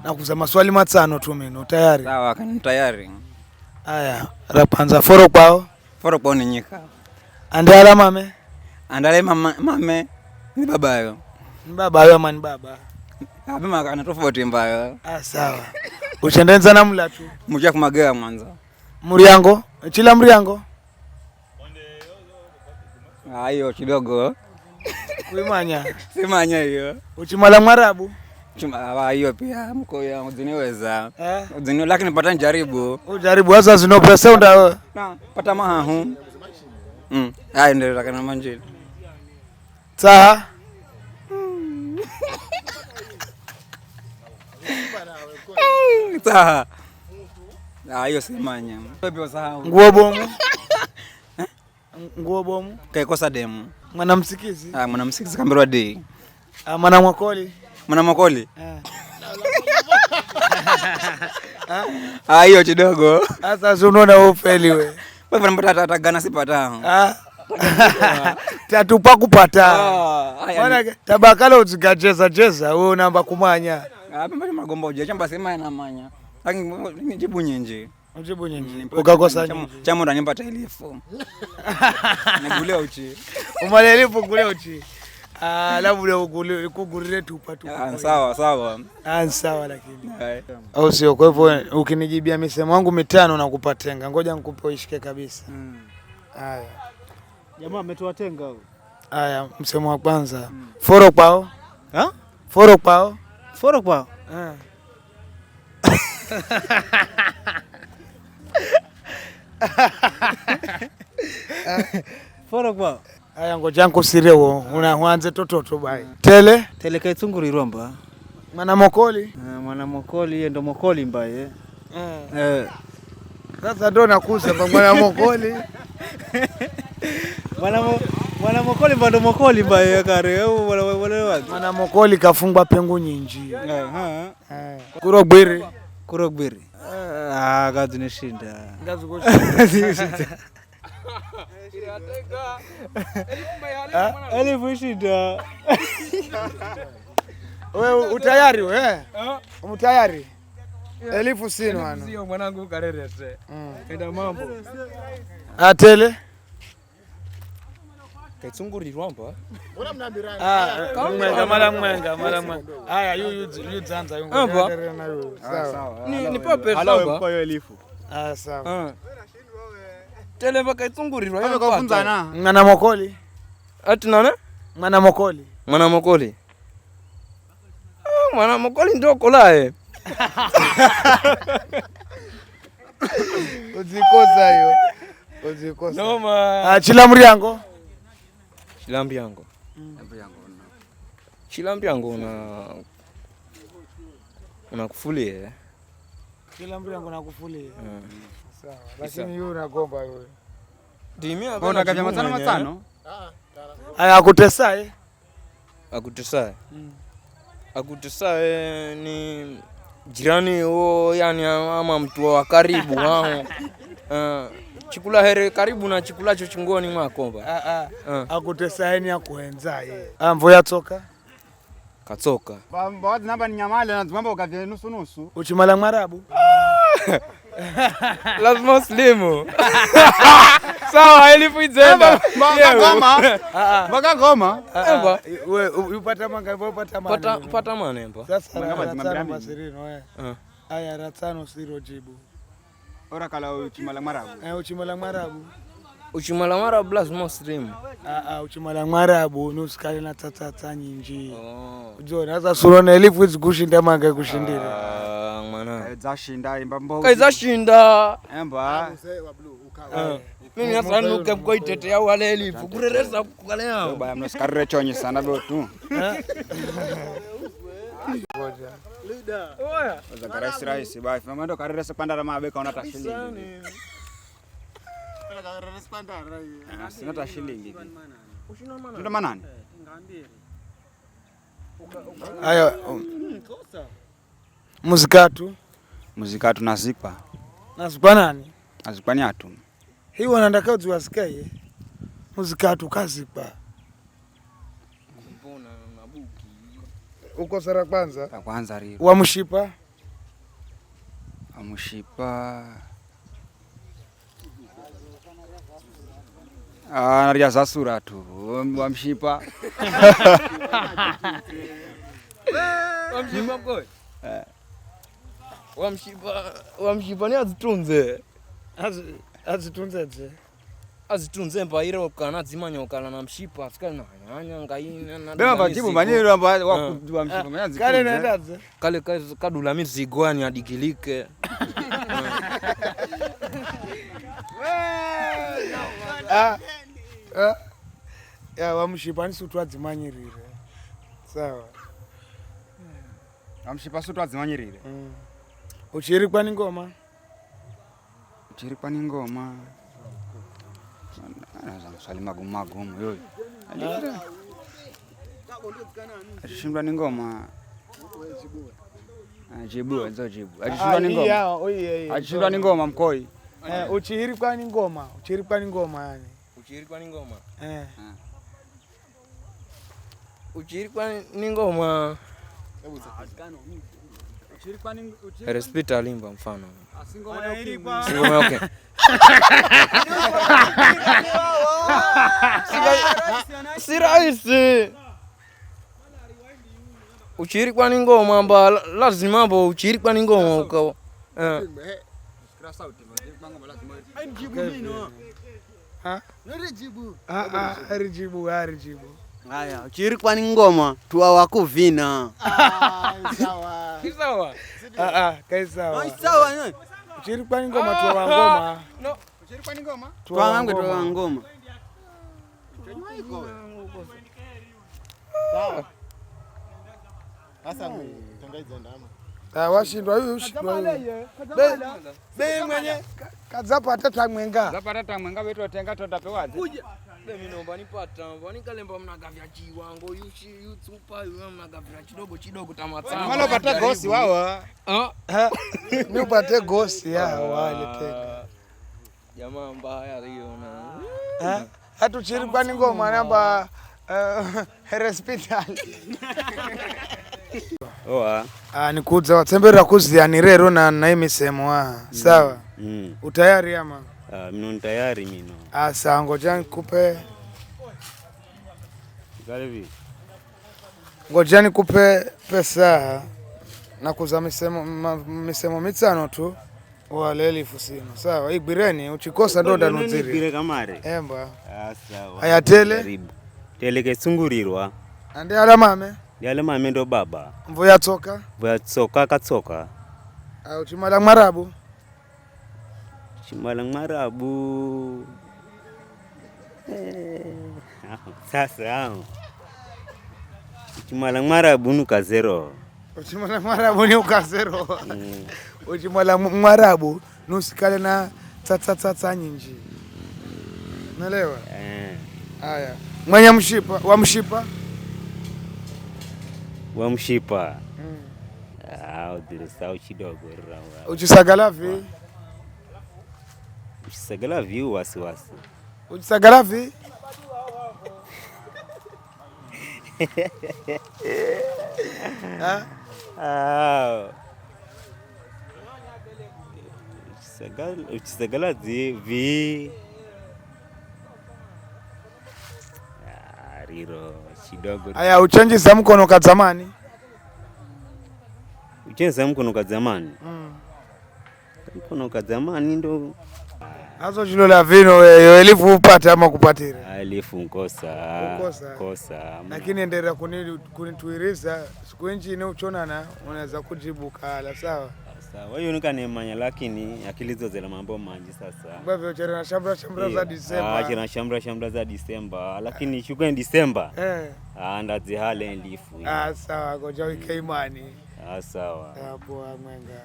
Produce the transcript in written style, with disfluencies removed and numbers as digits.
Nakuza maswali matano tu mimi. Tayari? Sawa, kani tayari. Haya, rapanza foro kwao. Foro kwao ni nyika. Andala mame. Andale mame ni baba yo. Ni baba yo ama ni baba? Abima kana tofauti mbaya. Sawa. Uchendenza na mla tu. Muja kumagea mwanza. Muriango? Chila muriango? Hiyo kidogo. Kuimanya. Simanya hiyo. Uchimala Mwarabu? Chuma hiyo pia mko ya udiniweza. Udini lakini pata njaribu. Ujaribu sasa zino pesa unda. Na pata mahahu. Hayo ndio lakini manjili. Saha? Saha. Hiyo simanya. Pepe saha. Nguo bomu? Nguo bomu? Kaikosa demu. Mwanamsikizi? Mwanamsikizi kambirwa D. Mwana mwakoli? Mwana mwakoli? Hiyo kidogo. Sasa unaona ufeli wewe. Wewe unapata tagana sipata. Tatupa kupata. Bwana tabakala uzigacheza cheza wewe namba kumanya. Pembe magombo je chamba sema na manya. Lakini nijibu nyenje. Ujibu nyenje. Ukakosa nyenje. Chamo ndanyimba elifu. Nigulea uchi. Umale elifu gulea uchi. Labda kugurire tupa tu. Sawa. Sawa lakini. Au sio? Kwa hivyo ukinijibia misemo wangu mitano na kupatenga. Ngoja nikupe ishike kabisa. Haya. Jamaa ametoa tenga huyo. Haya, msemo wa kwanza. Foro kwao. Foro kwao. Foro kwao. Foro kwao. Haya ngoja nkusirewo unaanze tototo bai. Tele kaitsunguri romba. Mwana mokoli? Mwana mokoli yeye ndo mokoli mbaye. Sasa ndo nakuza mwana mokoli. Mwana mokoli ndo mokoli mbaye kare. Mwana mokoli kafungwa pengu nyinji. Kurogbiri. Gazi nishinda. Gazi kushinda. Elifu shida. Wewe utayari wewe? Utayari? Elifu sino wana. Sio mwanangu karerete. Enda mambo. Atele? Kaitsunguri rwamba. Mbona mnabirana? Mala. Haya yu zanza yungu. Sawa. Ni pape sawa. Halawe kwa elifu. Sawa. Tele bakaitsunguri rwamba. Wewe kafunza na. Mwana mokoli? Ati nana? Mwana mokoli. Mwana mokoli ndio kolae. Uzikosa hiyo. Noma. Chila muriango? Chilambiango unakufulie. Chila muriango nakufulie. Sawa. Lakini yule unagomba yule. Dimia bwana kavya matano. Aya akutesae? Akutesae ni jirani yani ama mtu wa karibu hao. Chikula here karibu na chikulacho chingoni mwakomba. Akutesae ni akuenzaye. Mvo yatoka? Katoka. Baadhi namba ni nyamale na mambo ukavya nusu. Uchimala Mwarabu? Lazima slimu. Sawa elifu izenda. Baka goma. Wewe upata manga upata mana. Pata mana mba. Sasa kama masirino wewe. Aya ratano siro jibu. Ora kala uchimala Mwarabu. Uchimala Mwarabu lazima slimu. Uchimala Mwarabu nuskali na tata nyinji. Jona sasa surona elifu izikushinda manga kushindira. Kaizashinda. Emba. Mimi hasa nuke mkoitetea wale elifu kureresa kukalea. Baya mnasikarire chonyi sana bro tu. Oya. Za rais baya. Mama ndo kareresa pandara mabeka unata shilingi. Sina ta shilingi. Ndio manani? Aya. Muzikatu nazikwa. Nazikwa nani? Nazikwa ni atu. Hii wanataka uziwasikie. Muzikatu kazikwa. Uko sara kwanza? Kwanza rio. Wa mshipa? Mshipa anajaza sura tu wa mshipa. Wa mshipa ni azitunze. Azitunze mpaira ukana zimanya ukala na mshipa asikana nyanya ngaina na bema bajibu manyiro amba wa mshipa manyazi kale naendaze kale kadula mizigo yani adikilike. Ya wa mshipa ni sutu azimanyirire. Sawa. Wa mshipa sutu azimanyirire. Uchiri kwa ngoma? Uchiri kwa ngoma. Anaanza swali magumu yoyo. Alishindwa ni ngoma. Jibu nzojibu. Alishindwa ni ngoma. Alishindwa ni ngoma mkoi. Uchiri kwa ngoma. Uchiri kwa ngoma yani. Uchiri kwa ngoma. Uchiri kwa ngoma. Respect alimba mfano. Singoma okay. Si rahisi. Uchiri kwa ngoma amba lazima hapo uchiri kwa ngoma ukao. Harijibu. Haya, uchiri kwa ngoma tuwa wakuvina. Sawa. Kisawa. Kai sawa. Sawa nani? Uchiri kwa ngoma tuwa ngoma. No. Uchiri kwa ngoma? Tuwa ngoma. Sawa. Sasa mtangaza ndama. Washindwa huyu ushindwa. Be mwenye kazapa tata mwenga. Zapata tamwenga wetu watenga tutapewaje? Kuja. Mimi naomba nipata, nikalemba mnagavya chiwango yutupa mnagavya chidogo tamatana. Wala upate gosi wao. Ni upate gosi yao wale tena. Jamaa mbaya hiyo na. Hatu chiri kwa ngoma namba hospital. Nikuza watembera kuziani rero na imisemo sawa. Utayari ama? Mimi tayari mimi. Asa ngoja nikupe. Ngoja nikupe pesa na kuza misemo mitano tu wale 1000 sawa. Igireni uchikosa ndo ndanuziri. Igire kamare. Emba. Sawa. Ayatele. Karibu. Tele kesungurirwa. Ande ala mame. Yale mame ndo baba. Mvuya toka. Mvuya tsoka katsoka. Uchimala marabu. Chimala marabu. Sasa Chimala marabu nukazero. Uchimala marabu ni ukazero. Uchimala marabu nusikale na tata nyingi. Unaelewa? Haya. Mwenye mshipa, wa mshipa? Wa mshipa. Udirisa uchidogo rawa. Uchisagalavi? Uchisagalavi wasiwasi. Uchisagalavi? Uchisagalavi riro chidogo. Aya uchenjisa mkono ka zamani. Uchenjisa mkono ka zamani. Mkono ka zamani ndo hazo jilo la vino yo elifu upate ama kupatira. Elifu kosa. Lakini endelea kunituiriza siku nchi ine uchonana unaweza kujibu kala sawa. Sawa hiyo nikanemanya lakini akilizo zela mambo manji sasa. Bavyo chera shambra za Disemba. Chera shambra za Disemba lakini shukrani Disemba. Ndazi hale elifu. Sawa ngoja wike imani. Sawa. Hapo mwenga.